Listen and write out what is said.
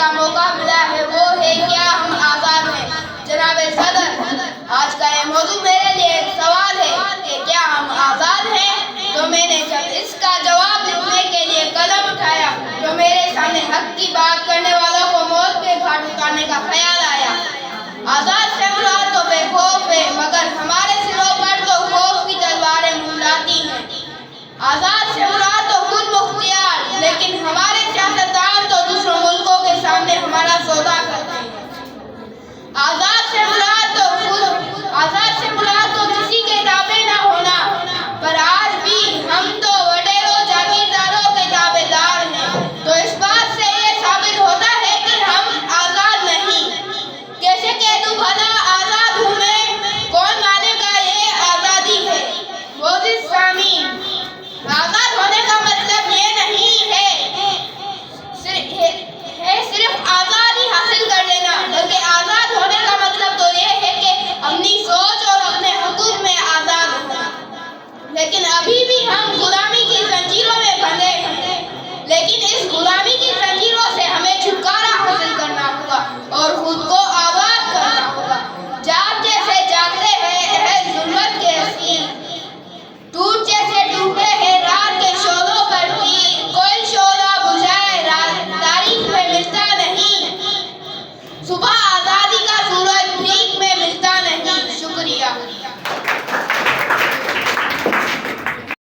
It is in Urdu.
کا موقع ملا ہے وہ ہے کیا ہم آزاد ہیں؟ جناب صدر، آج کا یہ موضوع میرے لیے ایک سوال ہے کہ کیا ہم آزاد ہیں؟ تو میں نے جب اس کا جواب لکھنے کے لیے قلم اٹھایا تو میرے سامنے حق کی بات کرنے والوں کو موت کے گھاٹ اتارنے کا خیال آیا۔ آزاد سے مراد تو بے خوف ہے، مگر ہمارے سروں پر تو خوف کی تلواریں منڈلاتی ہیں۔ آزاد سے